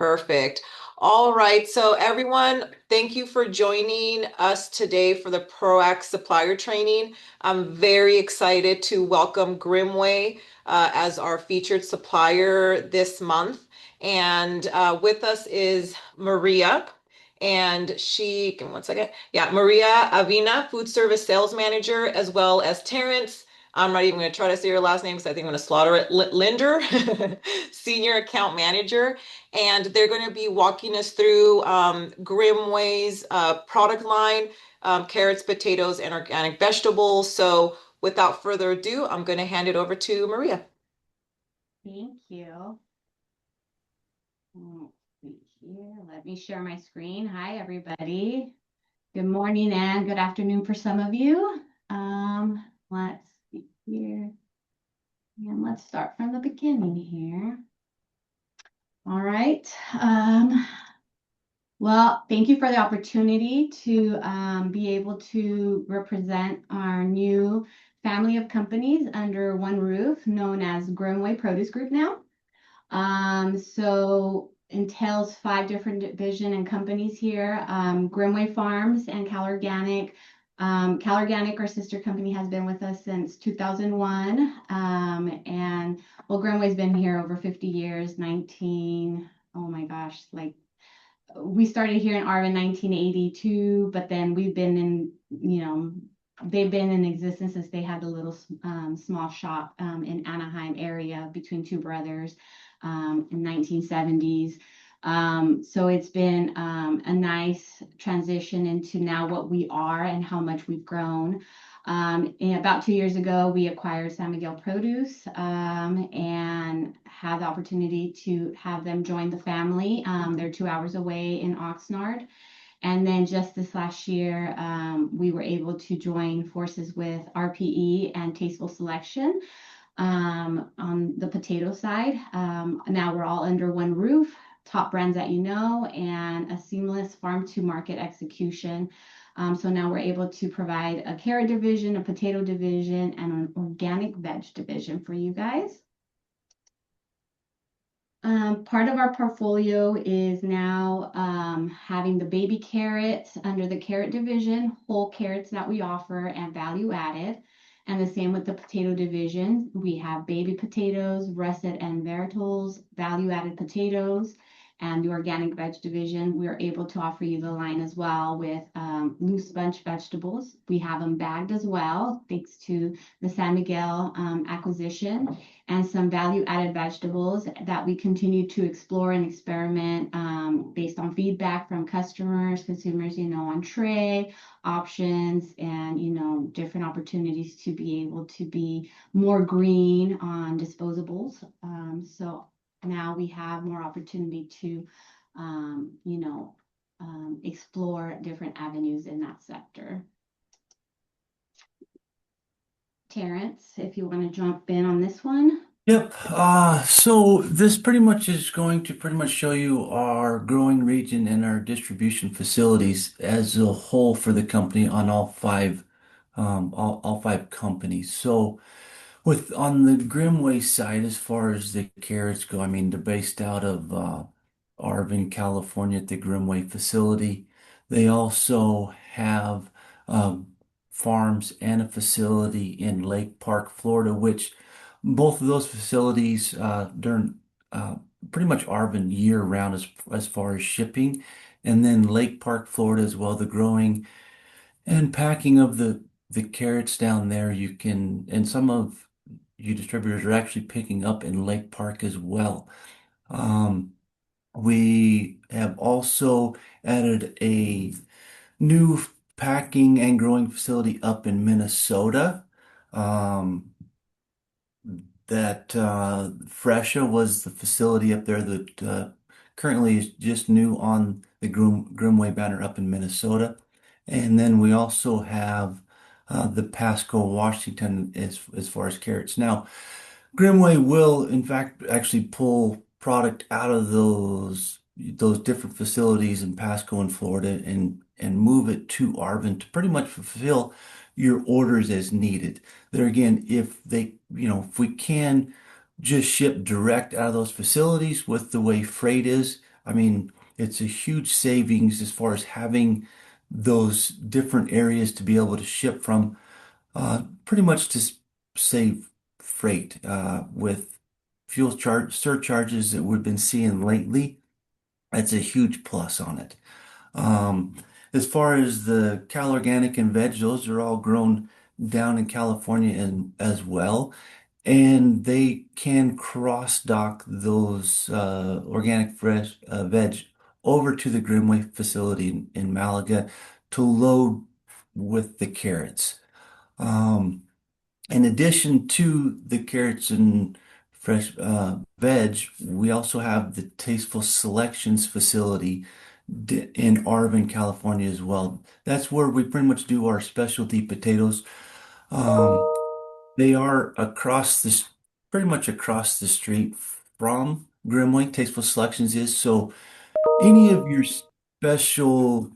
Perfect. All right. So everyone, thank you for joining us today for the ProAct supplier training. I'm very excited to welcome Grimmway as our featured supplier this month. And with us is Maria. And give me one second. Yeah, Maria Avina, food service sales manager, as well as Terrence. I'm not even going to try to say your last name because I think I'm going to slaughter it. Linder, senior account manager, and they're going to be walking us through Grimmway's product line, carrots, potatoes, and organic vegetables. So without further ado, I'm going to hand it over to Maria. Thank you. Let's see here. Let me share my screen. Hi, everybody. Good morning and good afternoon for some of you. Let's see here. And let's start from the beginning here. All right. Well, thank you for the opportunity to be able to represent our new family of companies under one roof known as Grimmway Produce Group now. So entails 5 different division and companies here. Grimmway Farms and Cal Organic. Cal Organic, our sister company, has been with us since 2001. And well, Grimmway's been here over 50 years, oh my gosh, like we started here in Arvin in 1982, but then we've been they've been in existence since they had a little small shop in Anaheim area between two brothers in 1970s. So it's been a nice transition into now what we are and how much we've grown. And about 2 years ago, we acquired San Miguel Produce and had the opportunity to have them join the family. They're 2 hours away in Oxnard. And then just this last year, we were able to join forces with RPE and Tasteful Selection on the potato side. Now we're all under one roof, top brands that you know, and a seamless farm to market execution. So now we're able to provide a carrot division, a potato division, and an organic veg division for you guys. Part of our portfolio is now having the baby carrots under the carrot division, whole carrots that we offer, and value added. And the same with the potato division. We have baby potatoes, russet and veritals, value added potatoes, and the organic veg division. We're able to offer you the line as well with loose bunch vegetables. We have them bagged as well, thanks to the San Miguel acquisition, and some value added vegetables that we continue to explore and experiment based on feedback from customers, consumers, on tray options and, different opportunities to be able to be more green on disposables. So now we have more opportunity to, explore different avenues in that sector. Terrence, if you want to jump in on this one. Yep. So this pretty much is going to pretty much show you our growing region and our distribution facilities as a whole for the company on all five companies. So with on the Grimmway side, as far as the carrots go, I mean, they're based out of Arvin, California at the Grimmway facility. They also have farms and a facility in Lake Park, Florida, which both of those facilities during pretty much Arvin year round as far as shipping, and then Lake Park, Florida as well, the growing and packing of the carrots down there. You can, and some of you distributors are actually picking up in Lake Park as well. Um, we have also added a new packing and growing facility up in Minnesota. Um, that Fresha was the facility up there that currently is just new on the Grimmway banner up in Minnesota. And then we also have the Pasco, Washington as far as carrots. Now, Grimmway will, in fact, actually pull product out of those different facilities in Pasco and Florida and move it to Arvin to pretty much fulfill your orders as needed. There again, if we can just ship direct out of those facilities with the way freight is, I mean, it's a huge savings as far as having those different areas to be able to ship from, pretty much to save freight, with fuel charge surcharges that we've been seeing lately. That's a huge plus on it. Um, as far as the Cal Organic and veg, those are all grown down in California and as well. And they can cross dock those organic fresh veg over to the Grimmway facility in Malaga to load with the carrots. Um, in addition to the carrots and fresh veg, we also have the Tasteful Selections facility in Arvin, California as well. That's where we pretty much do our specialty potatoes. Um, they are pretty much across the street from Grimmway. Tasteful Selections is so any of special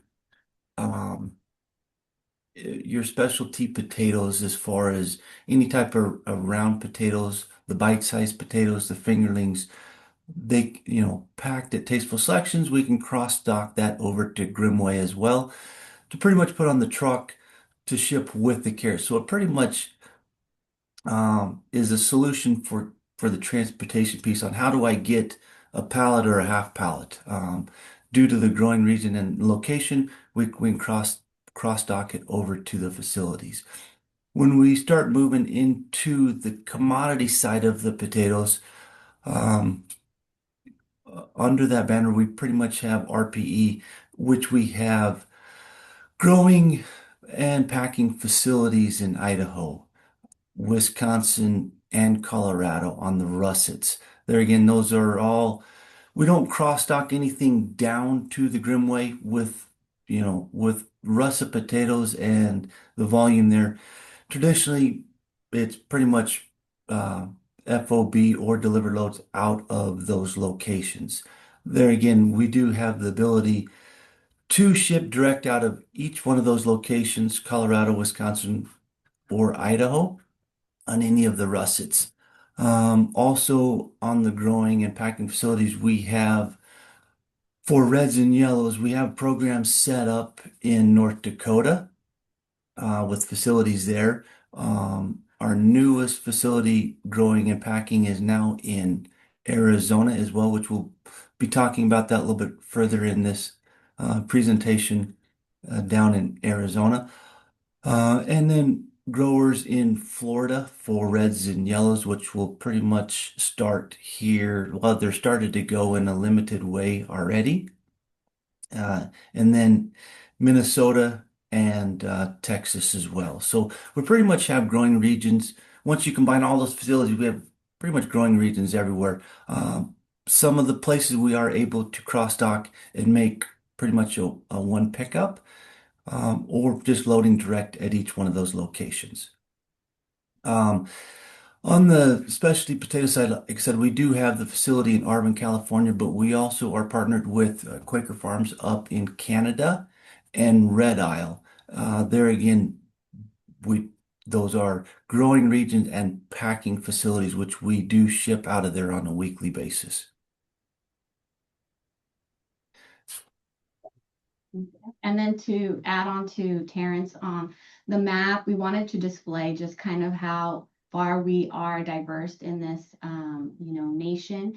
um, your specialty potatoes, as far as any type of round potatoes, the bite-sized potatoes, the fingerlings, they, packed at Tasteful Selections, we can cross dock that over to Grimmway as well to pretty much put on the truck to ship with the carrots. So it pretty much is a solution for the transportation piece on how do I get a pallet or a half pallet. Due to the growing region and location, we can cross dock it over to the facilities. When we start moving into the commodity side of the potatoes, um, under that banner, we pretty much have RPE, which we have growing and packing facilities in Idaho, Wisconsin, and Colorado on the russets. There again, those are all, we don't cross dock anything down to the Grimmway with russet potatoes and the volume there. Traditionally, it's pretty much uh, FOB or delivered loads out of those locations. There again, we do have the ability to ship direct out of each one of those locations, Colorado, Wisconsin, or Idaho, on any of the russets. Also on the growing and packing facilities, we have for reds and yellows, we have programs set up in North Dakota with facilities there. Our newest facility growing and packing is now in Arizona as well, which we'll be talking about that a little bit further in this presentation down in Arizona. And then growers in Florida for reds and yellows, which will pretty much start here. Well, they're started to go in a limited way already. And then Minnesota and Texas as well. So we pretty much have growing regions. Once you combine all those facilities, we have pretty much growing regions everywhere. Some of the places we are able to cross dock and make pretty much a one pickup, or just loading direct at each one of those locations. Um, on the specialty potato side, like I said, we do have the facility in Arvin, California, but we also are partnered with Quaker Farms up in Canada and Red Isle. There again, we those are growing regions and packing facilities, which we do ship out of there on a weekly basis. And then to add on to Terrence on the map, we wanted to display just kind of how far we are diverse in this, nation,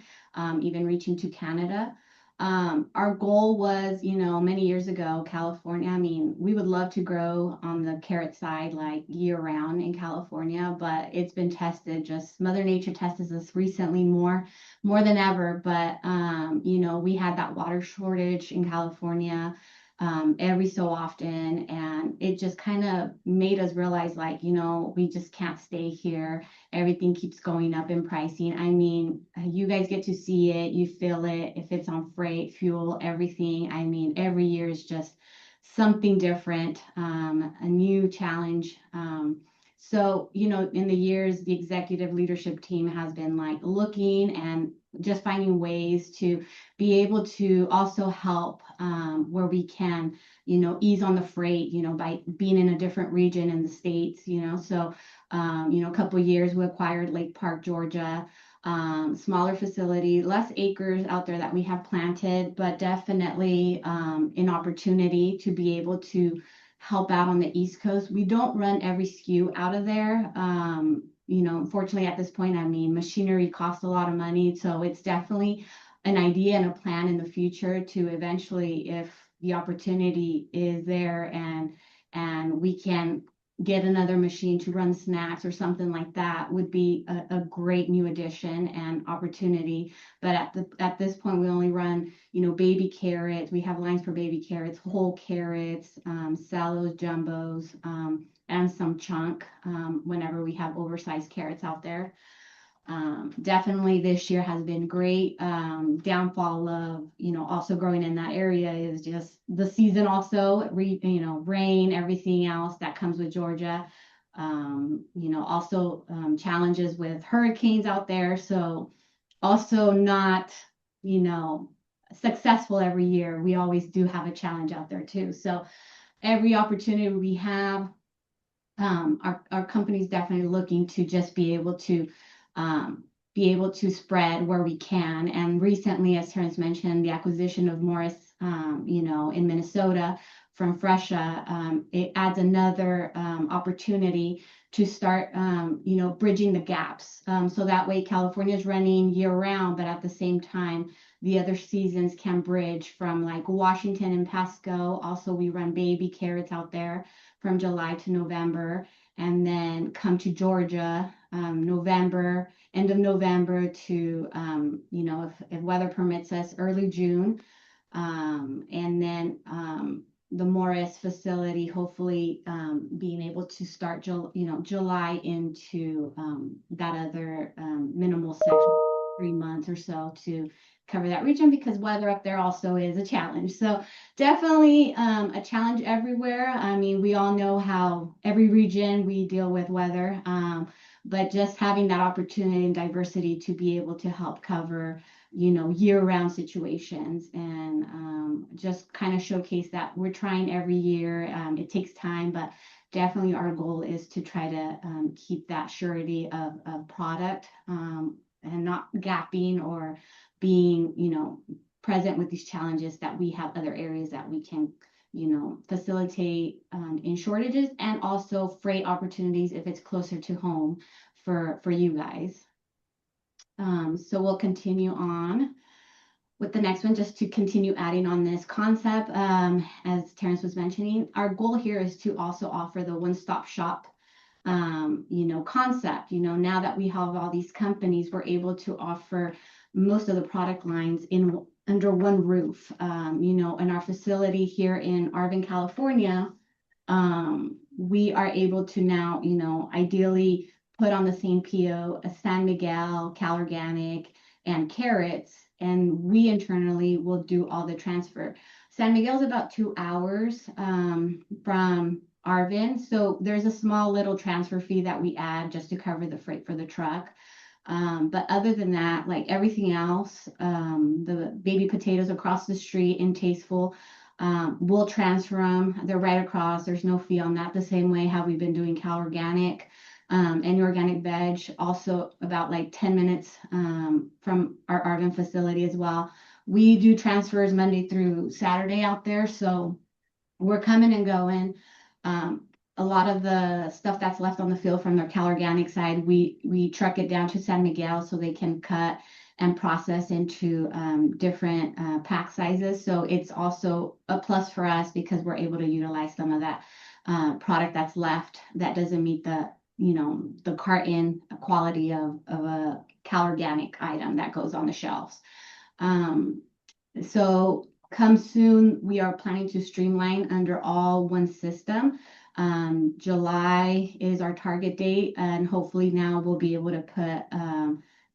even reaching to Canada. Our goal was, many years ago, California. I mean, we would love to grow on the carrot side like year round in California, but it's been tested. Just Mother Nature tests us recently more than ever. But we had that water shortage in California every so often. And it just kind of made us realize, like, we just can't stay here. Everything keeps going up in pricing. I mean, you guys get to see it, you feel it, if it's on freight, fuel, everything. I mean, every year is just something different, a new challenge. So, in the years, the executive leadership team has been like looking and just finding ways to be able to also help where we can, ease on the freight, by being in a different region in the States, So, a couple of years we acquired Lake Park, Georgia. smaller facility, less acres out there that we have planted, but definitely an opportunity to be able to help out on the East Coast. We don't run every SKU out of there. Unfortunately at this point, I mean, machinery costs a lot of money, so it's definitely an idea and a plan in the future to eventually, if the opportunity is there and we can get another machine to run snacks or something like that, would be a great new addition and opportunity. But at this point, we only run, baby carrots. We have lines for baby carrots, whole carrots, sallows, jumbos, and some chunk whenever we have oversized carrots out there. Definitely this year has been great. Downfall of, also growing in that area is just the season also, rain, everything else that comes with Georgia. Also challenges with hurricanes out there. So also not, successful every year. We always do have a challenge out there too. So every opportunity we have, our company's definitely looking to just be able to spread where we can. And recently, as Terrence mentioned, the acquisition of Morris, in Minnesota from Fresha, it adds another opportunity to start, bridging the gaps. So that way California is running year round, but at the same time, the other seasons can bridge from like Washington and Pasco. Also, we run baby carrots out there from July to November, and then come to Georgia, November, end of November to, if weather permits us, early June. And then the Morris facility, hopefully being able to start, July into that other minimal section, 3 months or so to cover that region, because weather up there also is a challenge. So definitely a challenge everywhere. I mean, we all know how every region we deal with weather, but just having that opportunity and diversity to be able to help cover, year-round situations, and just kind of showcase that we're trying every year. It takes time, but definitely our goal is to try to keep that surety of product, and not gapping or being, present with these challenges, that we have other areas that we can, facilitate in shortages, and also freight opportunities if it's closer to home for you guys. So we'll continue on with the next one, just to continue adding on this concept. As Terrence was mentioning, our goal here is to also offer the one-stop shop concept. Now that we have all these companies, we're able to offer most of the product lines under one roof. In our facility here in Arvin, California, we are able to now, ideally put on the same PO a San Miguel, Cal Organic, and carrots, and we internally will do all the transfer. San Miguel is about 2 hours from Arvin, so there's a small little transfer fee that we add just to cover the freight for the truck. But other than that, like everything else, the baby potatoes across the street in Tasteful, we'll transfer them. They're right across. There's no fee on that. The same way how we've been doing Cal Organic, and organic veg, also about like 10 minutes from our Arvin facility as well. We do transfers Monday through Saturday out there, so we're coming and going. A lot of the stuff that's left on the field from their Cal Organic side, we truck it down to San Miguel so they can cut and process into different pack sizes. So it's also a plus for us, because we're able to utilize some of that product that's left that doesn't meet the carton quality of a Cal Organic item that goes on the shelves. So come soon, we are planning to streamline under all one system. July is our target date, and hopefully now we'll be able to put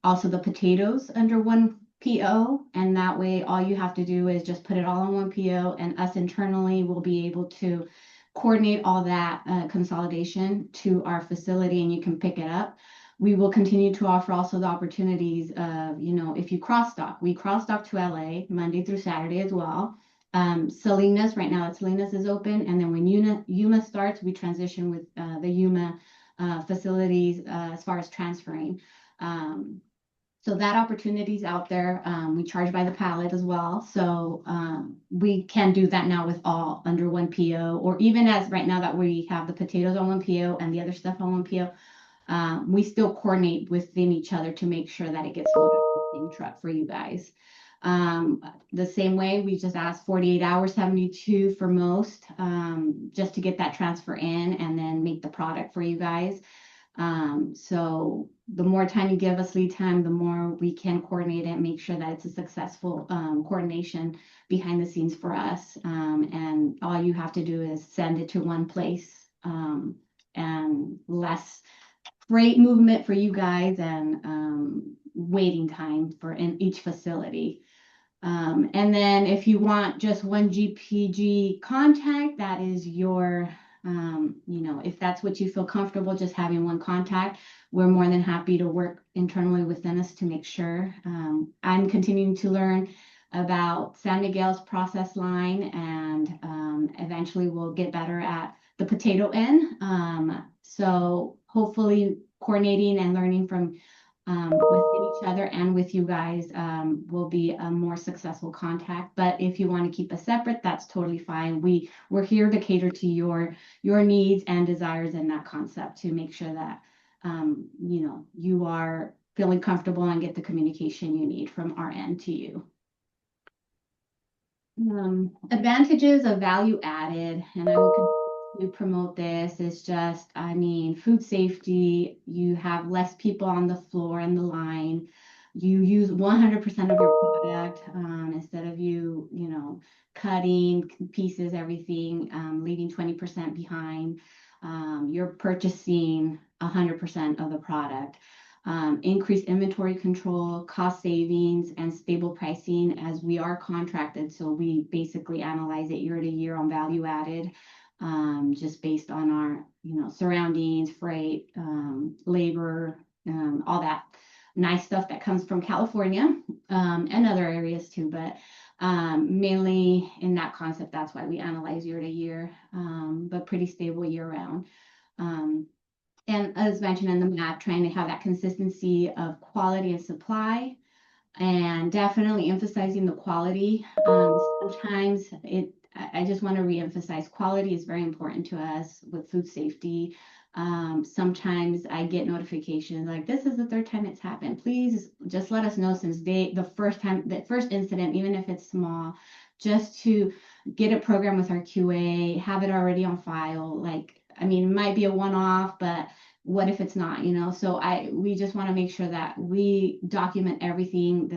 also the potatoes under one PO, and that way all you have to do is just put it all on one PO, and us internally will be able to coordinate all that consolidation to our facility, and you can pick it up. We will continue to offer also the opportunities of, if you cross stock, we cross stock to LA Monday through Saturday as well. Salinas, right now Salinas is open, and then when Yuma starts, we transition with the Yuma facilities as far as transferring. So that opportunity is out there. We charge by the pallet as well. So we can do that now with all under one PO, or even as right now that we have the potatoes on one PO and the other stuff on one PO, we still coordinate within each other to make sure that it gets loaded on the same truck for you guys. The same way, we just ask 48 hours, 72 for most, just to get that transfer in and then make the product for you guys. So the more time you give us lead time, the more we can coordinate it, make sure that it's a successful coordination behind the scenes for us. And all you have to do is send it to one place, and less freight movement for you guys, and waiting time for in each facility. And then if you want just one GPG contact, that is your, if that's what you feel comfortable, just having one contact, we're more than happy to work internally within us to make sure. I'm continuing to learn about San Miguel's process line, and eventually we'll get better at the potato end. So hopefully coordinating and learning from within each other and with you guys will be a more successful contact. But if you want to keep us separate, that's totally fine. We're here to cater to your needs and desires in that concept to make sure that you are feeling comfortable and get the communication you need from our end to you. Advantages of value added, and I will continue to promote this, is just, food safety. You have less people on the floor and the line. You use 100% of your product, instead of cutting pieces, everything, leaving 20% behind. You're purchasing 100% of the product. Increased inventory control, cost savings, and stable pricing, as we are contracted. So we basically analyze it year to year on value added, just based on our, surroundings, freight, labor, all that nice stuff that comes from California, and other areas too. But mainly in that concept, that's why we analyze year to year, but pretty stable year round. And as mentioned in the map, trying to have that consistency of quality and supply, and definitely emphasizing the quality. Sometimes I just want to reemphasize, quality is very important to us with food safety. Sometimes I get notifications like, this is the third time it's happened. Please just let us know since the first incident, even if it's small, just to get a program with our QA, have it already on file. Like, it might be a one-off, but what if it's not, So we just want to make sure that we document everything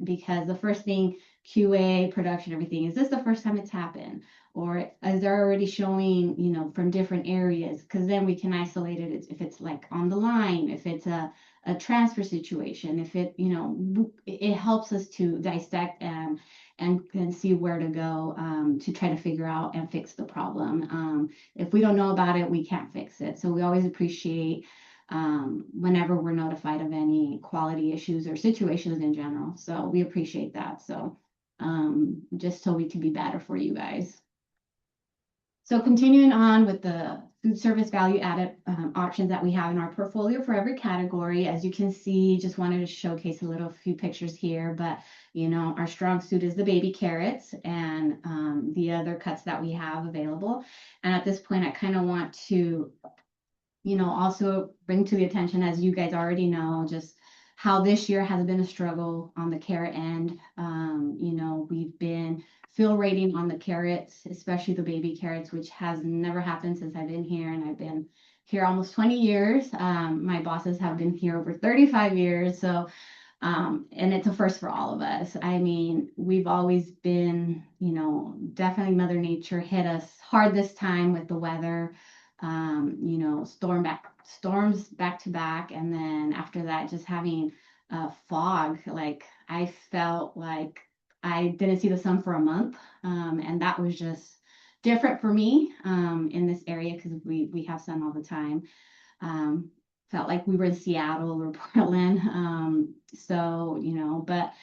because the first thing, QA, production, everything, is this the first time it's happened? Or is there already showing, from different areas? Because then we can isolate it if it's like on the line, if it's a transfer situation, if it helps us to dissect and see where to go, to try to figure out and fix the problem. If we don't know about it, we can't fix it. So we always appreciate whenever we're notified of any quality issues or situations in general. So we appreciate that. So just so we can be better for you guys. So continuing on with the food service value added options that we have in our portfolio for every category. As you can see, just wanted to showcase a few pictures here, but our strong suit is the baby carrots and the other cuts that we have available. And at this point, I kind of want to, also bring to the attention, as you guys already know, just how this year has been a struggle on the carrot end. We've been fill rating on the carrots, especially the baby carrots, which has never happened since I've been here, and I've been here almost 20 years. My bosses have been here over 35 years. So, and it's a first for all of us. We've always been, definitely Mother Nature hit us hard this time with the weather, storms back to back. And then after that, just having fog, like I felt like I didn't see the sun for a month. And that was just different for me in this area, because we have sun all the time. Felt like we were in Seattle or Portland. But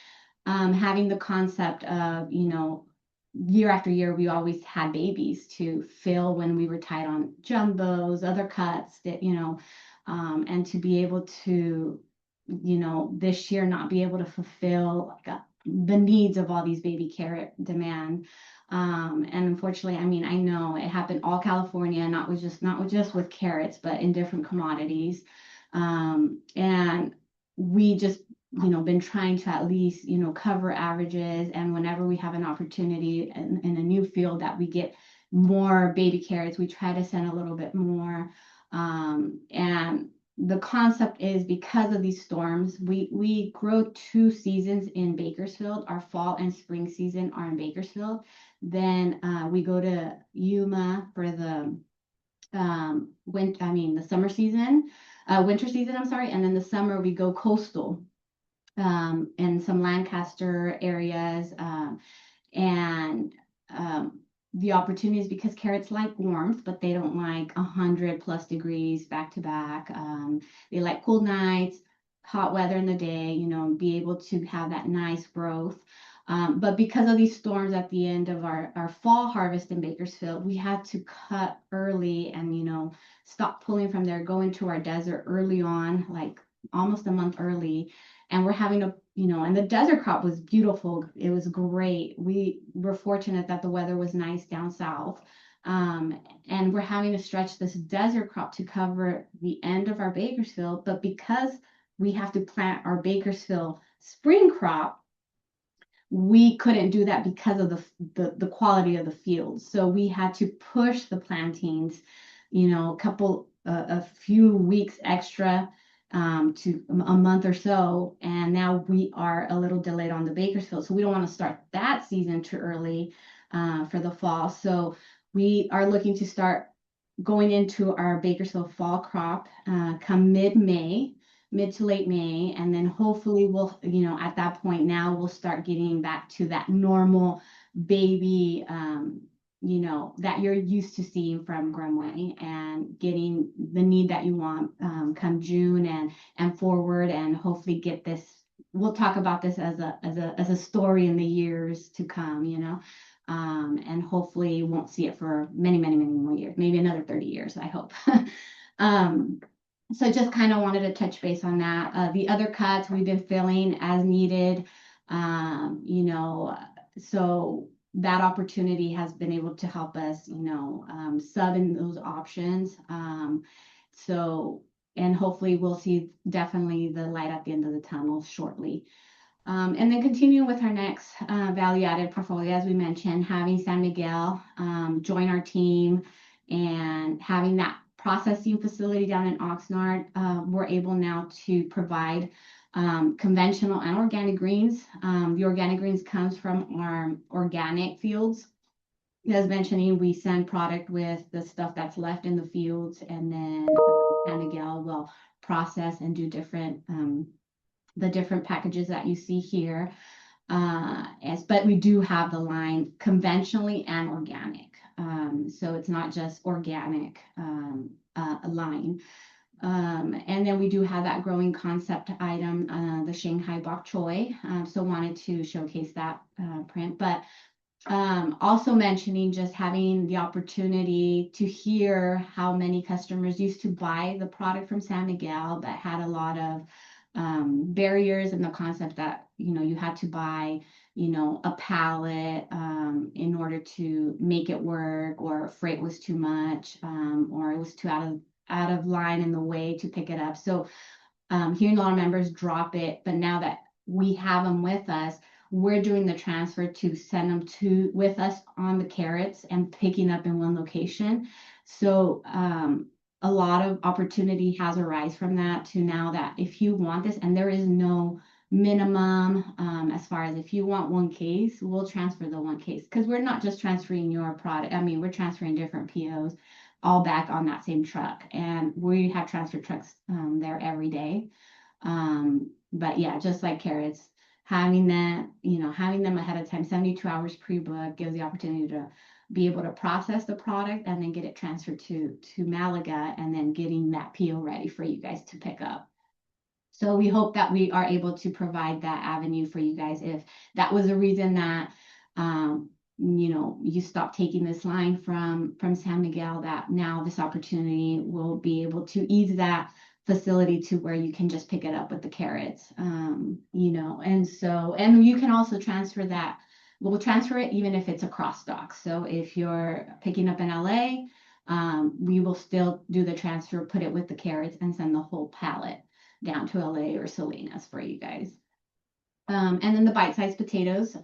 having the concept of, year after year, we always had babies to fill when we were tight on jumbos, other cuts that, and to be able to this year not be able to fulfill like the needs of all these baby carrot demand. And unfortunately, I mean, I know it happened all California, not just with carrots, but in different commodities. And we just, been trying to at least, cover averages. And whenever we have an opportunity in a new field that we get more baby carrots, we try to send a little bit more. And the concept is because of these storms, we grow 2 seasons in Bakersfield. Our fall and spring season are in Bakersfield. Then we go to Yuma for the the summer season, winter season, I'm sorry. And then the summer we go coastal in some Lancaster areas. And the opportunities because carrots like warmth, but they don't like 100+ degrees back to back. They like cool nights, hot weather in the day, be able to have that nice growth. But because of these storms at the end of our fall harvest in Bakersfield, we had to cut early and, stop pulling from there, go into our desert early on, like almost a month early. And we're having and the desert crop was beautiful. It was great. We were fortunate that the weather was nice down south. And we're having to stretch this desert crop to cover the end of our Bakersfield. But because we have to plant our Bakersfield spring crop, we couldn't do that because of the quality of the fields. So we had to push the plantings, a few weeks extra to a month or so. And now we are a little delayed on the Bakersfield. So we don't want to start that season too early for the fall. So we are looking to start going into our Bakersfield fall crop come mid to late May. And then hopefully we'll, at that point now we'll start getting back to that normal baby, that you're used to seeing from Grimmway and getting the need that you want come June and forward, and hopefully get this. We'll talk about this as a story in the years to come, and hopefully won't see it for many, many, many more years, maybe another 30 years, I hope. So just kind of wanted to touch base on that. The other cuts we've been filling as needed, so that opportunity has been able to help us, sub in those options. And hopefully we'll see definitely the light at the end of the tunnel shortly. And then continuing with our next value-added portfolio, as we mentioned, having San Miguel join our team and having that processing facility down in Oxnard, we're able now to provide conventional and organic greens. The organic greens comes from our organic fields. As mentioning, we send product with the stuff that's left in the fields, and then San Miguel will process and do the different packages that you see here. But we do have the line conventionally and organic. So it's not just organic line. And then we do have that growing concept item, the Shanghai bok choy. So wanted to showcase that print, but also mentioning just having the opportunity to hear how many customers used to buy the product from San Miguel, but had a lot of barriers in the concept that, you had to buy, a pallet in order to make it work, or freight was too much, or it was too out of line in the way to pick it up. So hearing a lot of members drop it, but now that we have them with us, we're doing the transfer to send them with us on the carrots and picking up in one location. So a lot of opportunity has arisen from that to now that if you want this, and there is no minimum as far as if you want one case, we'll transfer the one case, because we're not just transferring your product. I mean, we're transferring different POs all back on that same truck, and we have transfer trucks there every day. But yeah, just like carrots, having them ahead of time, 72 hours pre-book, gives the opportunity to be able to process the product and then get it transferred to Malaga, and then getting that PO ready for you guys to pick up. So we hope that we are able to provide that avenue for you guys. If that was a reason that you stopped taking this line from San Miguel, that now this opportunity will be able to ease that facility to where you can just pick it up with the carrots, you know, and you can also transfer that. We'll transfer it even if it's a cross dock. So if you're picking up in LA, we will still do the transfer, put it with the carrots, and send the whole pallet down to LA or Salinas for you guys. And then the bite-sized potatoes,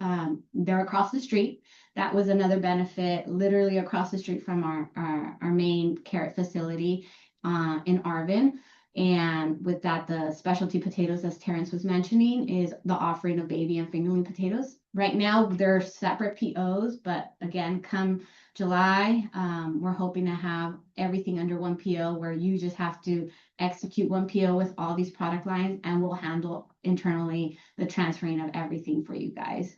they're across the street. That was another benefit, literally across the street from our main carrot facility in Arvin. And with that, the specialty potatoes, as Terrence was mentioning, is the offering of baby and fingerling potatoes. Right now, they're separate POs, but again, come July, we're hoping to have everything under one PO where you just have to execute one PO with all these product lines, and we'll handle internally the transferring of everything for you guys.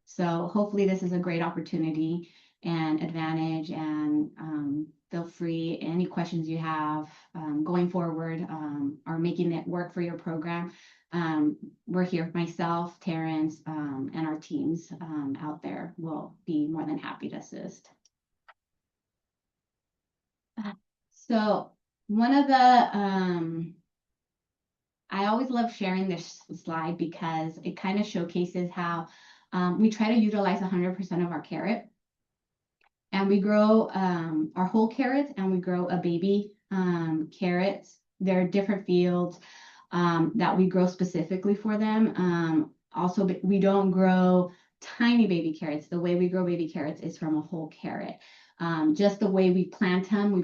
So hopefully this is a great opportunity and advantage, and feel free, any questions you have going forward or making it work for your program. We're here, myself, Terrence, and our teams out there will be more than happy to assist. So one of the, I always love sharing this slide because it kind of showcases how we try to utilize 100% of our carrot. And we grow our whole carrots, and we grow a baby carrots. There are different fields that we grow specifically for them. Also, we don't grow tiny baby carrots. The way we grow baby carrots is from a whole carrot. Just the way we plant them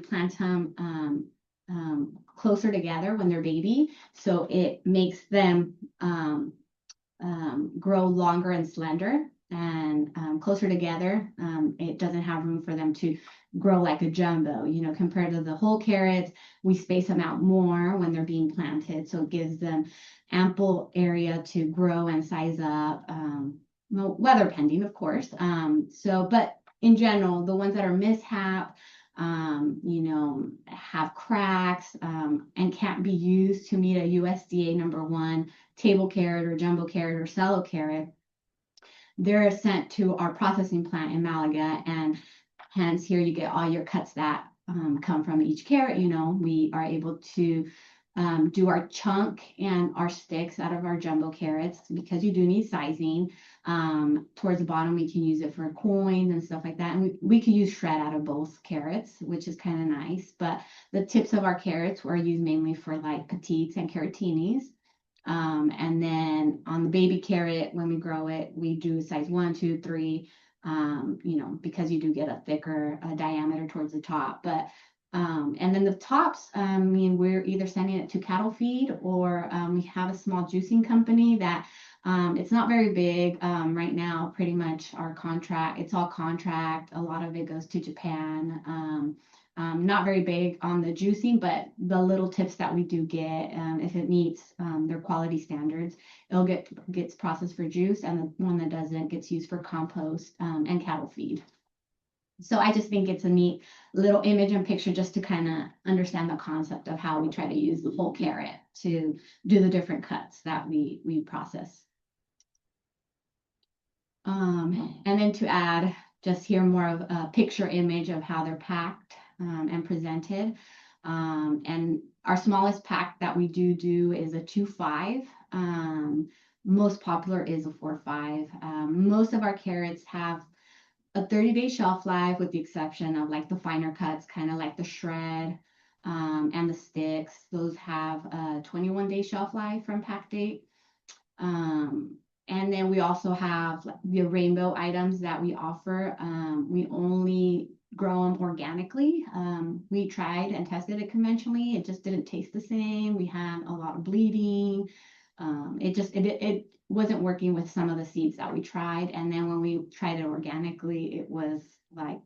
closer together when they're baby. So it makes them grow longer and slender and closer together. It doesn't have room for them to grow like a jumbo, you know, compared to the whole carrots. We space them out more when they're being planted. So it gives them ample area to grow and size up, well, weather pending, of course. But in general, the ones that are mishap, you know, have cracks and can't be used to meet a USDA #1 table carrot or jumbo carrot or cello carrot, they're sent to our processing plant in Malaga, and hence here you get all your cuts that come from each carrot. You know, we are able to do our chunk and our sticks out of our jumbo carrots because you do need sizing. Towards the bottom, we can use it for coins and stuff like that. And we can use shred out of both carrots, which is kind of nice. But the tips of our carrots were used mainly for like petites and carrotinis. And then on the baby carrot, when we grow it, we do size 1, 2, 3, you know, because you do get a thicker diameter towards the top. But and then the tops, I mean, we're either sending it to cattle feed, or we have a small juicing company that it's not very big right now. Pretty much our contract, it's all contract. A lot of it goes to Japan. Not very big on the juicing, but the little tips that we do get, if it meets their quality standards, it'll gets processed for juice, and the one that doesn't gets used for compost and cattle feed. So I just think it's a neat little image and picture just to kind of understand the concept of how we try to use the whole carrot to do the different cuts that we process. And then to add just here more of a picture image of how they're packed and presented. And our smallest pack that we do is a 2.5. Most popular is a 4.5. Most of our carrots have a 30-day shelf life, with the exception of like the finer cuts, kind of like the shred and the sticks. Those have a 21-day shelf life from pack date. And then we also have the rainbow items that we offer. We only grow them organically. We tried and tested it conventionally. It just didn't taste the same. We had a lot of bleeding. It wasn't working with some of the seeds that we tried. And then when we tried it organically, it was like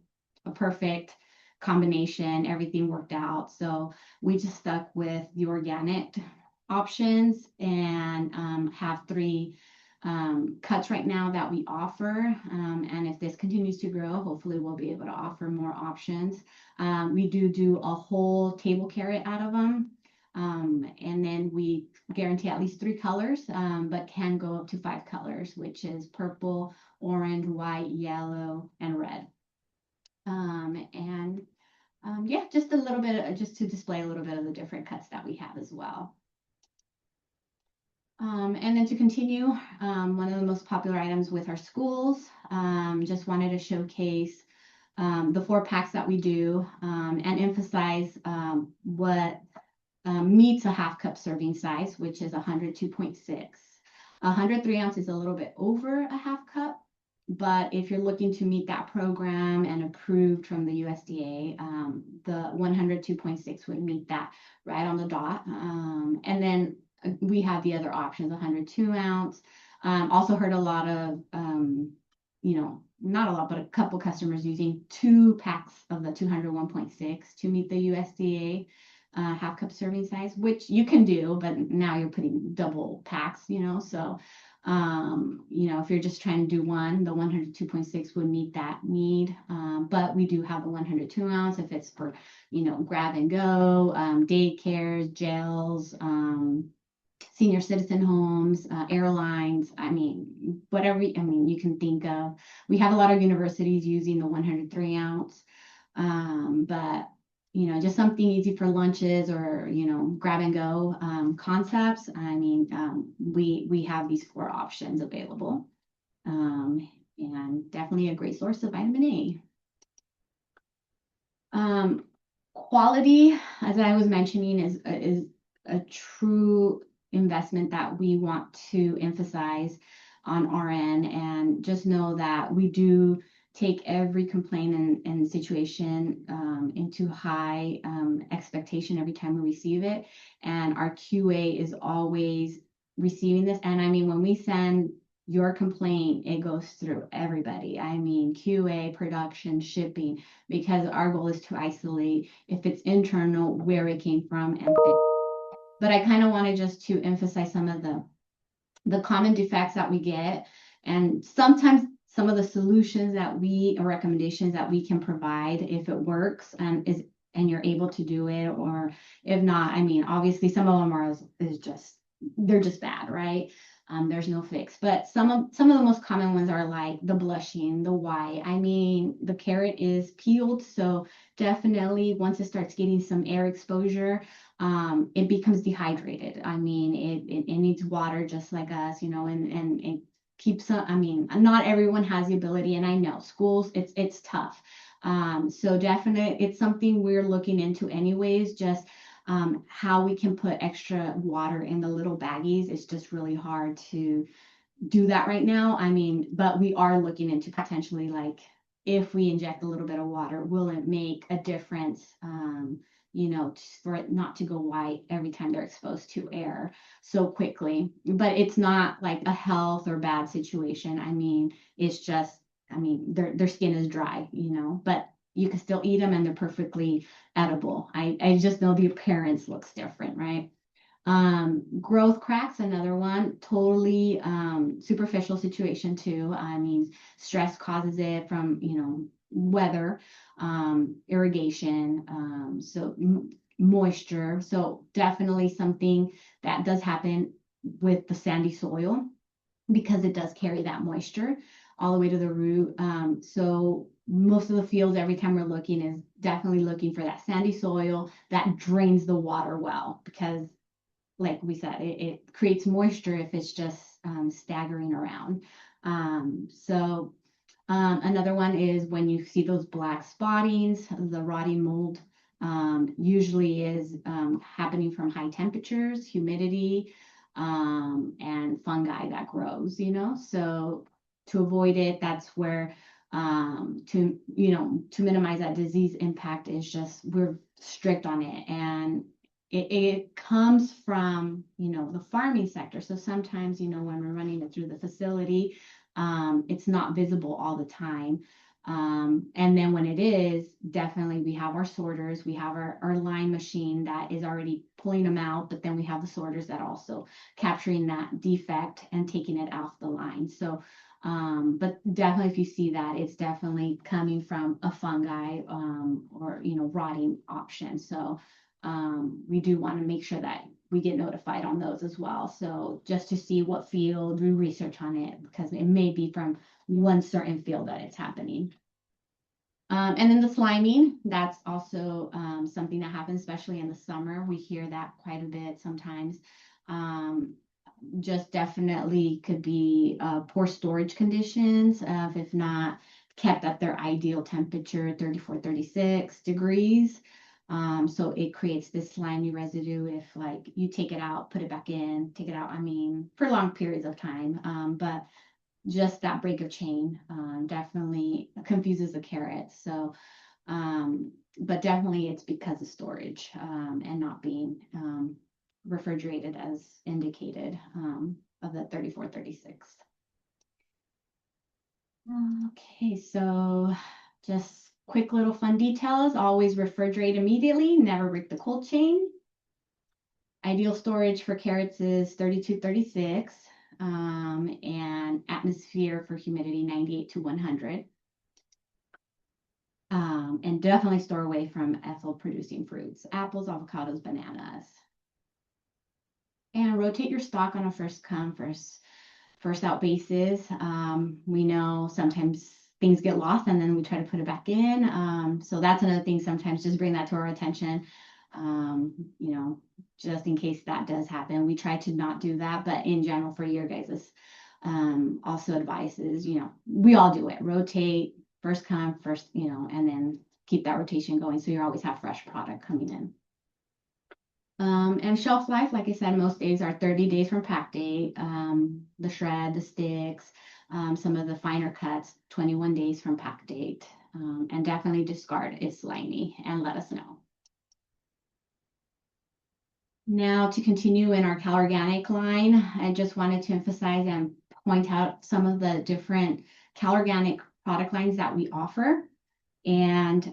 a perfect combination. Everything worked out. So we just stuck with the organic options and have 3 cuts right now that we offer. And if this continues to grow, hopefully we'll be able to offer more options. We do a whole table carrot out of them. And then we guarantee at least 3 colors, but can go up to 5 colors, which is purple, orange, white, yellow, and red. And Yeah, just a little bit, just to display a little bit of the different cuts that we have as well. And then to continue, one of the most popular items with our schools, just wanted to showcase the 4 packs that we do, and emphasize what meets a half cup serving size, which is 102.6. 103 ounce is a little bit over a half cup, but if you're looking to meet that program and approved from the USDA, the 102.6 would meet that right on the dot. And then we have the other options, 102 ounce. Also heard a lot of, not a lot, but a couple customers using 2 packs of the 201.6 to meet the USDA half cup serving size, which you can do, but now you're putting double packs, so if you're just trying to do one, the 102.6 would meet that need. But we do have the 102 ounce if it's for, grab and go, daycares, jails, senior citizen homes, airlines. I mean, whatever, you can think of. We have a lot of universities using the 103 ounce, but just something easy for lunches or, grab and go concepts. I mean, we have these 4 options available, and definitely a great source of vitamin A. Quality, as I was mentioning, is a true investment that we want to emphasize on our end, and just know that we do take every complaint and situation into high expectation every time we receive it. And our QA is always receiving this. And I mean, when we send your complaint, it goes through everybody. I mean, QA, production, shipping, because our goal is to isolate if it's internal, where it came from, and fix. But I kind of wanted just to emphasize some of the common defects that we get, and sometimes some of the solutions that or recommendations that we can provide if it works and you're able to do it, or if not, I mean, obviously some of them they're just bad, right? There's no fix. But some of the most common ones are like the blushing, the white. I mean, the carrot is peeled, so definitely once it starts getting some air exposure, it becomes dehydrated. I mean, it needs water just like us, and it keeps, I mean, not everyone has the ability, and I know schools, it's tough. So definitely it's something we're looking into anyways, just how we can put extra water in the little baggies. It's just really hard to do that right now. I mean, but we are looking into potentially, like, if we inject a little bit of water, will it make a difference, for it not to go white every time they're exposed to air so quickly. But it's not like a health or bad situation. I mean, it's just, their skin is dry, but you can still eat them and they're perfectly edible. I just know the appearance looks different, right? Growth cracks, another one, totally superficial situation too. I mean, stress causes it from, weather, irrigation, so moisture. So definitely something that does happen with the sandy soil, because it does carry that moisture all the way to the root. So most of the fields, every time we're looking, is definitely looking for that sandy soil that drains the water well, because like we said, it creates moisture if it's just staggering around. Another one is when you see those black spottings, the rotting mold usually is happening from high temperatures, humidity, and fungi that grows, So to avoid it, that's where to minimize that disease impact is just, we're strict on it. And it comes from, the farming sector. So sometimes, when we're running it through the facility, it's not visible all the time. And then when it is, definitely we have our sorters, we have our line machine that is already pulling them out, but then we have the sorters that also capturing that defect and taking it off the line. So, but definitely if you see that, it's definitely coming from a fungi, or, rotting option. So, we do want to make sure that we get notified on those as well. So just to see what field, do research on it, because it may be from one certain field that it's happening. And then the sliming, that's also something that happens, especially in the summer. We hear that quite a bit sometimes. Um, just definitely could be poor storage conditions, if not kept at their ideal temperature, 34, 36 degrees. So it creates this slimy residue if like you take it out, put it back in, take it out, I mean, for long periods of time. But just that break of chain definitely confuses the carrots. So, but definitely it's because of storage and not being refrigerated as indicated of the 34, 36. Okay, so just quick little fun details. Always refrigerate immediately, never break the cold chain. Ideal storage for carrots is 32, 36, and atmosphere for humidity 98 to 100. And definitely store away from ethyl producing fruits, apples, avocados, bananas. And rotate your stock on a first come, first out basis. We know sometimes things get lost and then we try to put it back in. So that's another thing. Sometimes just bring that to our attention. You know, just in case that does happen. We try to not do that, but in general, for your guys' also advices, you know, we all do it. Rotate, first come, first, you know, and then keep that rotation going so you always have fresh product coming in. And shelf life, like I said, most days are 30 days from pack date. The shred, the sticks, some of the finer cuts, 21 days from pack date. And definitely discard if slimy and let us know. Now to continue in our Cal Organic line, I just wanted to emphasize and point out some of the different Cal Organic product lines that we offer. And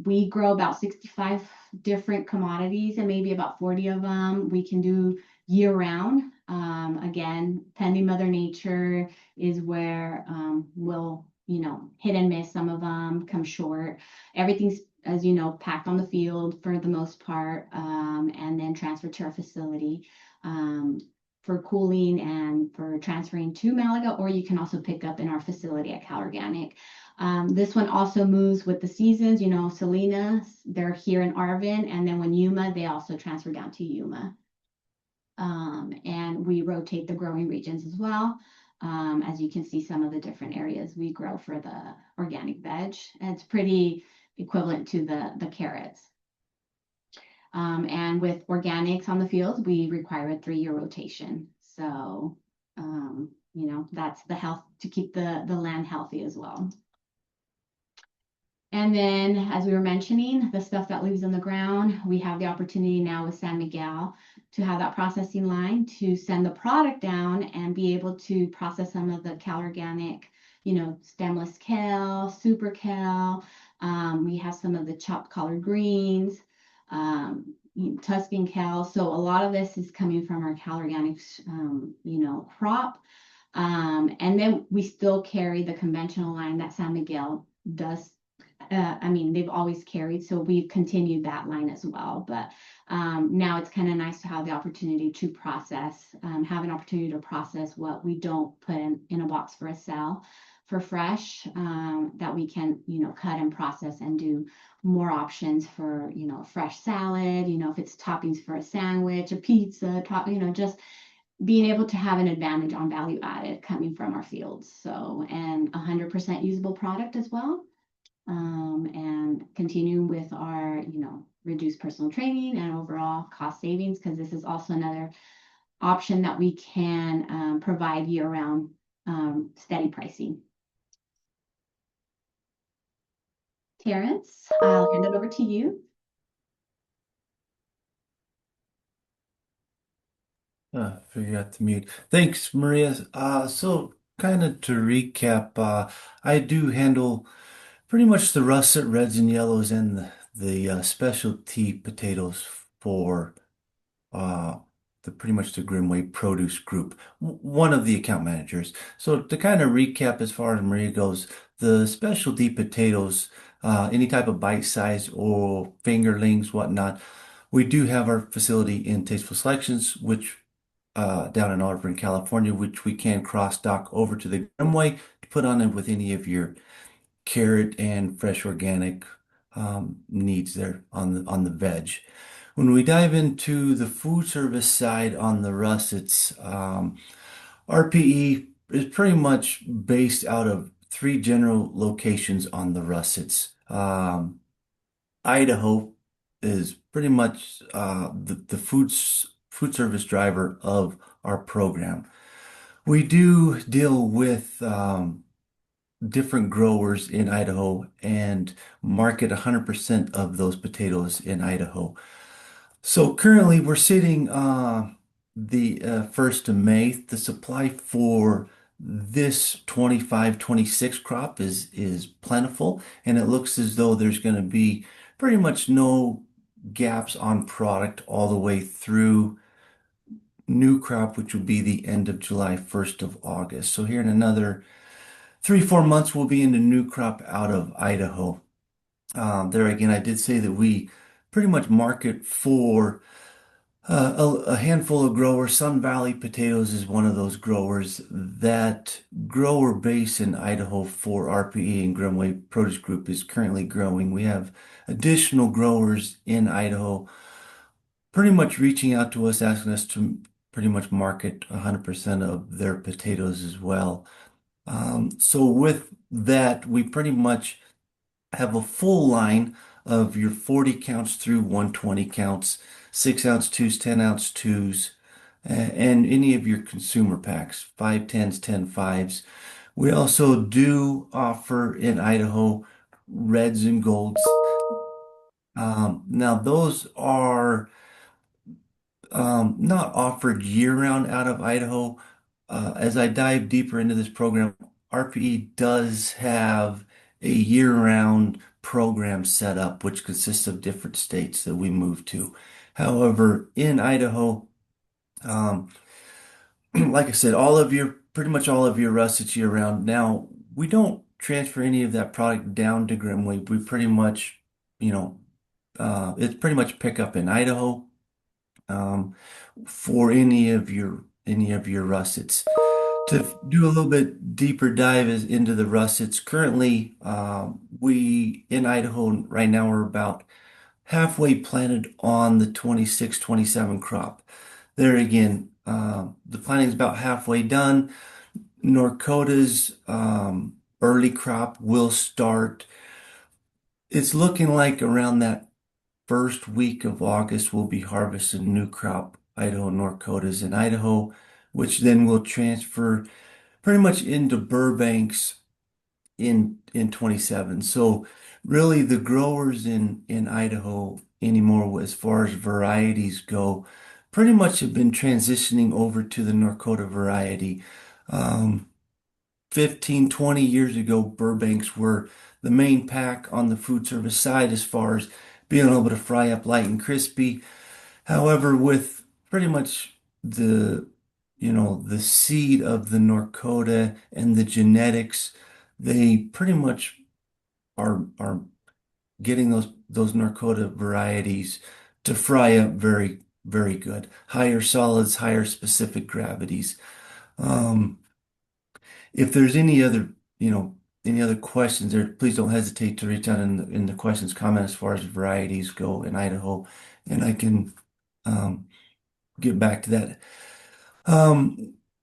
we grow about 65 different commodities and maybe about 40 of them we can do year round. Again, pending Mother Nature is where we'll, you know, hit and miss some of them, come short. Everything's, as you know, packed on the field for the most part, and then transferred to our facility. For cooling and for transferring to Malaga, or you can also pick up in our facility at Cal Organic. This one also moves with the seasons, you know, Salinas, they're here in Arvin, and then when Yuma, they also transfer down to Yuma. And we rotate the growing regions as well. As you can see, some of the different areas we grow for the organic veg. And it's pretty equivalent to the carrots. And with organics on the fields, we require a 3-year rotation. So, you know, that's the health to keep the land healthy as well. And then, as we were mentioning, the stuff that leaves on the ground, we have the opportunity now with San Miguel to have that processing line to send the product down and be able to process some of the Cal Organic, you know, stemless kale, super kale. We have some of the chopped collard greens, Tuscan kale. So a lot of this is coming from our Cal Organic, you know, crop. And then we still carry the conventional line that San Miguel does. I mean, they've always carried, so we've continued that line as well. But now it's kind of nice to have the opportunity to process, have an opportunity to process what we don't put in a box for a sale for fresh, that we can, you know, cut and process and do more options for, you know, fresh salad, you know, if it's toppings for a sandwich, a pizza, you know, just being able to have an advantage on value added coming from our fields. So, and 100% usable product as well. And continue with our, you know, reduced personal training and overall cost savings, because this is also another option that we can provide year-round steady pricing. Terrence, I'll hand it over to you. Forgot to mute. Thanks, Maria. So kind of to recap, I do handle pretty much the russet reds and yellows and the specialty potatoes for uh, the pretty much the Grimmway produce group, one of the account managers. So to kind of recap, as far as Maria goes, the specialty potatoes, any type of bite size or fingerlings, whatnot, we do have our facility in Tasteful Selections, which down in Auburn, California, which we can cross dock over to the Grimmway to put on it with any of your carrot and fresh organic needs there on the veg. When we dive into the food service side on the russets, RPE is pretty much based out of three general locations on the russets. Idaho is pretty much the food service driver of our program. We do deal with different growers in Idaho and market 100% of those potatoes in Idaho. So currently we're sitting the 1st of May. The supply for this 25-26 crop is plentiful, and it looks as though there's going to be pretty much no gaps on product all the way through new crop, which would be the end of July, 1st of August. So here in another 3-4 months, we'll be in the new crop out of Idaho. There again, I did say that we pretty much market for a handful of growers. Sun Valley Potatoes is one of those growers. That grower base in Idaho for RPE and Grimmway Produce Group is currently growing. We have additional growers in Idaho pretty much reaching out to us, asking us to pretty much market 100% of their potatoes as well. So with that, we pretty much have a full line of your 40 counts through 120 counts, 6-ounce twos, 10-ounce twos, and any of your consumer packs, 5 10s, 10 5s. We also do offer in Idaho reds and golds. Now those are not offered year-round out of Idaho. As I dive deeper into this program, RPE does have a year-round program set up, which consists of different states that we move to. However, in Idaho, um, like I said, pretty much all of your russets year-round. Now, we don't transfer any of that product down to Grimmway. We pretty much, you know, it's pretty much pick up in Idaho um, for any of your russets. To do a little bit deeper dive into the russets, currently we in Idaho right now we're about halfway planted on the 26-27 crop. There again, the planting is about halfway done. North Dakota's early crop will start. It's looking like around that first week of August, we'll be harvesting new crop Idaho North Dakotas in Idaho, which then will transfer pretty much into Burbanks in 27. So really the growers in Idaho anymore, as far as varieties go, pretty much have been transitioning over to the North Dakota variety. Um, 15, 20 years ago, Burbanks were the main pack on the food service side as far as being able to fry up light and crispy. However, with pretty much the seed of the North Dakota and the genetics, they pretty much are getting those North Dakota varieties to fry up very, very good. Higher solids, higher specific gravities. Um, if there's any other questions there, please don't hesitate to reach out in the questions, comment as far as varieties go in Idaho, and I can um, get back to that.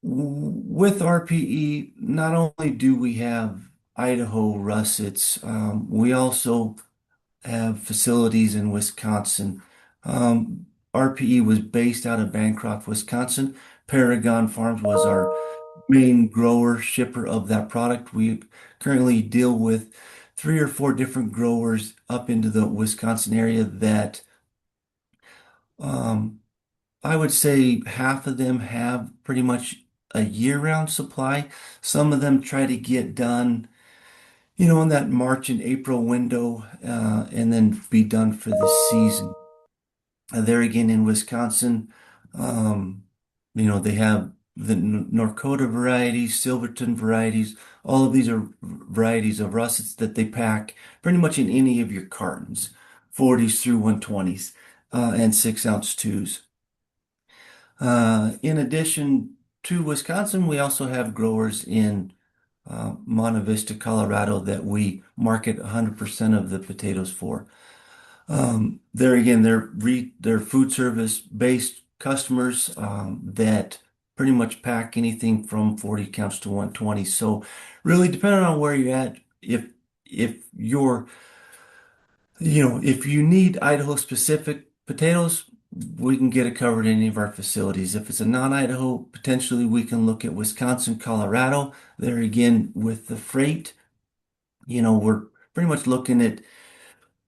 With RPE, not only do we have Idaho russets, we also have facilities in Wisconsin. RPE was based out of Bancroft, Wisconsin. Paragon Farms was our main grower shipper of that product. We currently deal with 3 or 4 different growers up into the Wisconsin area that um, I would say half of them have pretty much a year-round supply. Some of them try to get done, in that March and April window, and then be done for the season. There again in Wisconsin, um, they have the North Dakota varieties, Silverton varieties. All of these are varieties of russets that they pack pretty much in any of your cartons, 40s through 120s, and 6-ounce twos. In addition to Wisconsin, we also have growers in Monte Vista, Colorado, that we market 100% of the potatoes for. There again, they're food service based customers that pretty much pack anything from 40 counts to 120. So really depending on where you're at, if you're if you need Idaho specific potatoes, we can get it covered in any of our facilities. If it's a non-Idaho, potentially we can look at Wisconsin, Colorado. There again, with the freight, we're pretty much looking at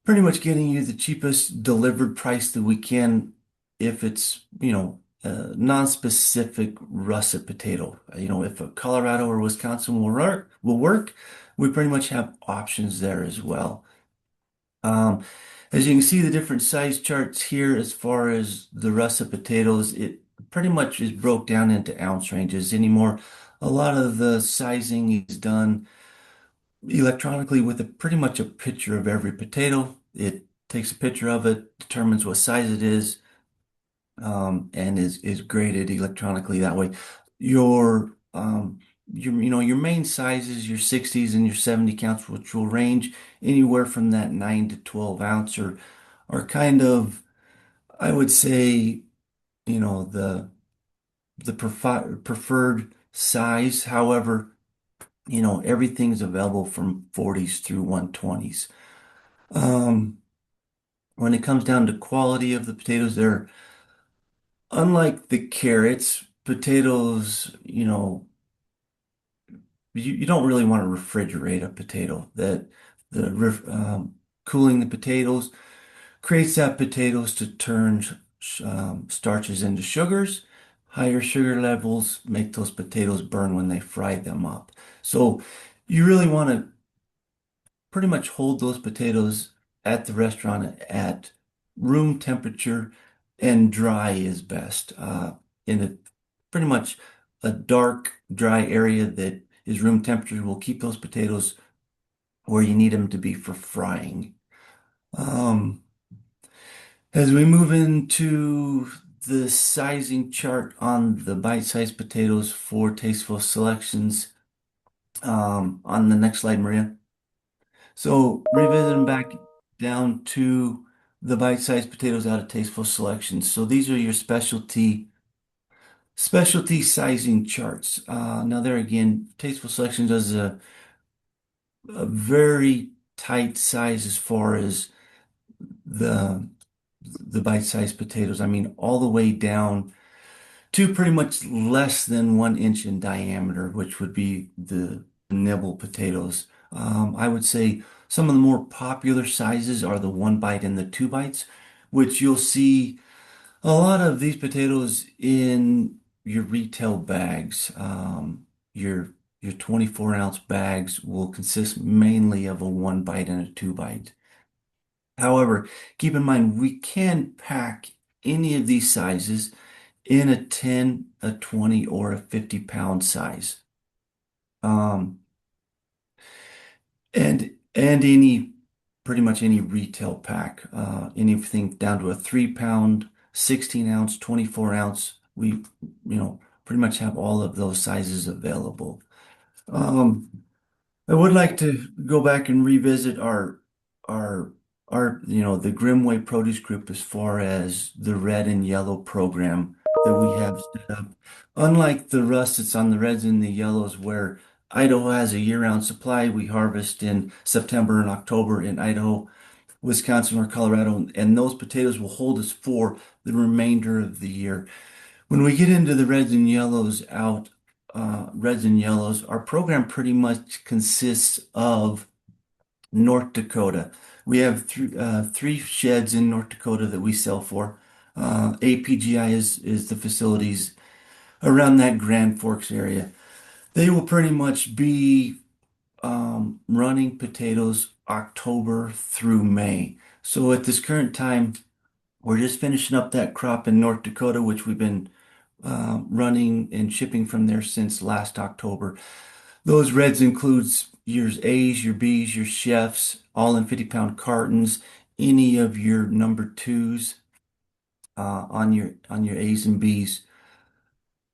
pretty much getting you the cheapest delivered price that we can if it's, a non-specific russet potato. If a Colorado or Wisconsin will work, we pretty much have options there as well. Um, as you can see, the different size charts here, as far as the russet potatoes, it pretty much is broke down into ounce ranges anymore. A lot of the sizing is done electronically with pretty much a picture of every potato. It takes a picture of it, determines what size it is, and is graded electronically that way. Your main sizes, your 60s and your 70 counts, which will range anywhere from that 9 to 12 ounce, are kind of, I would say, the preferred size. However, everything's available from 40s through 120s. Um, when it comes down to quality of the potatoes, they're unlike the carrots, potatoes, you don't really want to refrigerate a potato. That cooling the potatoes creates that potatoes to turn starches into sugars. Higher sugar levels make those potatoes burn when they fry them up. So you really want to pretty much hold those potatoes at the restaurant at room temperature, and dry is best. In a pretty much a dark, dry area that is room temperature will keep those potatoes where you need them to be for frying. Um, as we move into the sizing chart on the bite-sized potatoes for Tasteful Selections, on the next slide, Maria. So revisiting back down to the bite-sized potatoes out of Tasteful Selections. So these are your specialty sizing charts. Now there again, Tasteful Selections does a very tight size as far as the the bite-sized potatoes. I mean, all the way down to pretty much less than 1 inch in diameter, which would be the nibble potatoes. I would say some of the more popular sizes are the 1 bite and the 2 bites, which you'll see a lot of these potatoes in your retail bags. Your 24-ounce bags will consist mainly of a 1 bite and a 2 bite. However, keep in mind we can pack any of these sizes in a 10, a 20, or a 50-pound size. Um, and any pretty much any retail pack, anything down to a 3 pound, 16 ounce, 24 ounce. Pretty much have all of those sizes available. Um, I would like to go back and revisit our the Grimmway Produce Group as far as the red and yellow program that we have set up. Unlike the russets on the reds and the yellows, where Idaho has a year-round supply, we harvest in September and October in Idaho, Wisconsin, or Colorado, and those potatoes will hold us for the remainder of the year. When we get into the reds and yellows, our program pretty much consists of North Dakota. We have three sheds in North Dakota that we sell for. APGI is the facilities around that Grand Forks area. They will pretty much be running potatoes October through May. So at this current time, we're just finishing up that crop in North Dakota, which we've been running and shipping from there since last October. Those reds includes your A's, your B's, your chefs, all in 50-pound cartons, any of your number twos on your A's and B's,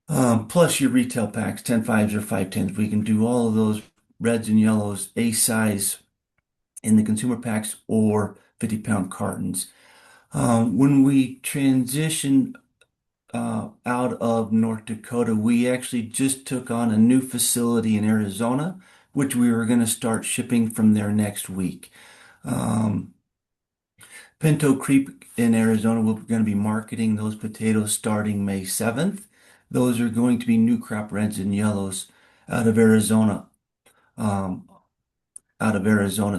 plus your retail packs, 10 fives or 5 10s. We can do all of those reds and yellows, A size in the consumer packs or 50-pound cartons. When we transition out of North Dakota, we actually just took on a new facility in Arizona, which we were going to start shipping from there next week. Um, Pinto Creek in Arizona, we're going to be marketing those potatoes starting May 7th. Those are going to be new crop reds and yellows out of Arizona. Um,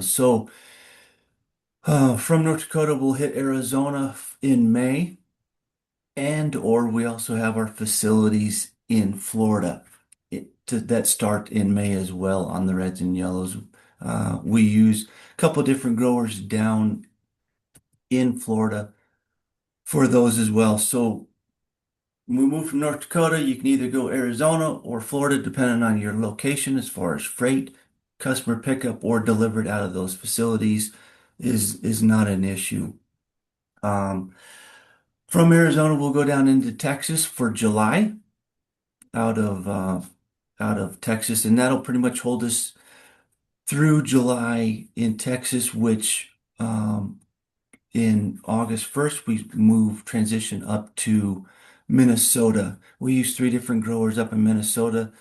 So from North Dakota, we'll hit Arizona in May, and or we also have our facilities in Florida that start in May as well on the reds and yellows. We use a couple different growers down in Florida for those as well. So when we move from North Dakota, you can either go Arizona or Florida, depending on your location as far as freight, customer pickup, or delivered out of those facilities is not an issue. Um, from Arizona, we'll go down into Texas for July out of uh, out of Texas, and that'll pretty much hold us through July in Texas, which in August 1st, we transition up to Minnesota. We use three different growers up in Minnesota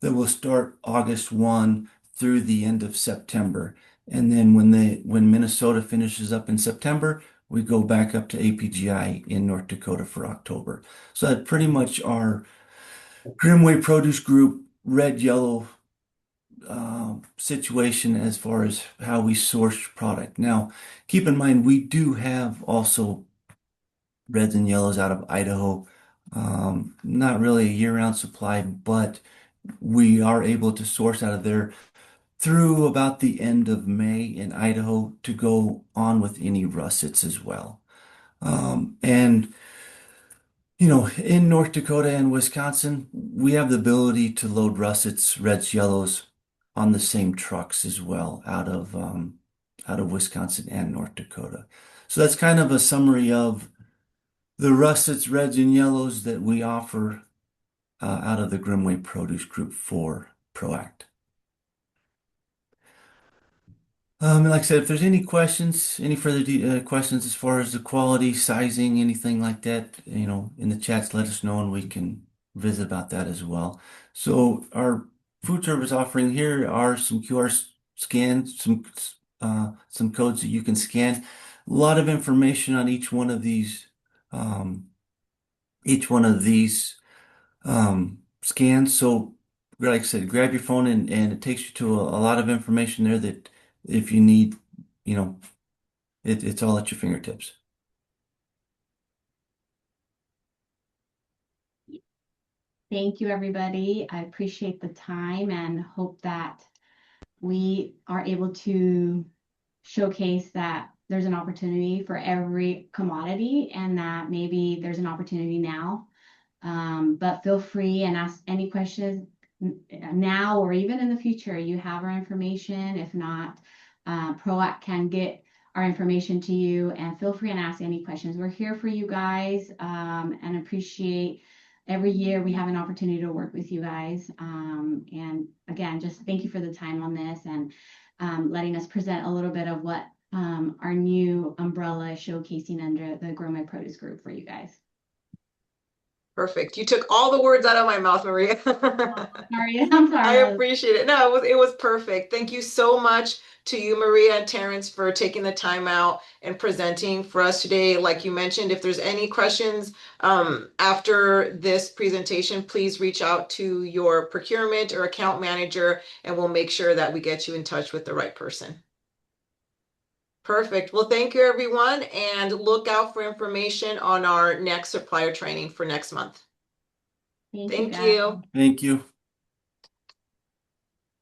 that will start August 1 through the end of September. And then when Minnesota finishes up in September, we go back up to APGI in North Dakota for October. So that pretty much our Grimmway Produce Group red yellow situation as far as how we source product. Now, keep in mind, we do have also reds and yellows out of Idaho. Not really a year-round supply, but we are able to source out of there through about the end of May in Idaho to go on with any russets as well. And in North Dakota and Wisconsin, we have the ability to load russets, reds, yellows on the same trucks as well out of Wisconsin and North Dakota. So that's kind of a summary of the russets, reds, and yellows that we offer out of the Grimmway Produce Group for ProAct. Like I said, if there's any questions, any further questions as far as the quality, sizing, anything like that, in the chats, let us know and we can visit about that as well. So our food service offering here are some QR scans, some codes that you can scan. A lot of information on um, each one of these scans. So, like I said, grab your phone and it takes you to a lot of information there that if you need, you know, it's all at your fingertips. Thank you, everybody. I appreciate the time and hope that we are able to showcase that there's an opportunity for every commodity and that maybe there's an opportunity now. But feel free and ask any questions now or even in the future. You have our information. If not, ProAct can get our information to you and feel free and ask any questions. We're here for you guys and appreciate every year we have an opportunity to work with you guys. And again, just thank you for the time on this and letting us present a little bit of what our new umbrella is showcasing under the Grow My Produce Group for you guys. Perfect. You took all the words out of my mouth, Maria. Sorry, I'm I sorry. appreciate it. No, it was perfect. Thank you so much to you, Maria and Terrence, for taking the time out and presenting for us today. Like you mentioned, if there's any questions after this presentation, please reach out to your procurement or account manager, and we'll make sure that we get you in touch with the right person. Perfect. Well, thank you, everyone, and look out for information on our next supplier training for next month. Thank you, Thank guys. you. Thank you.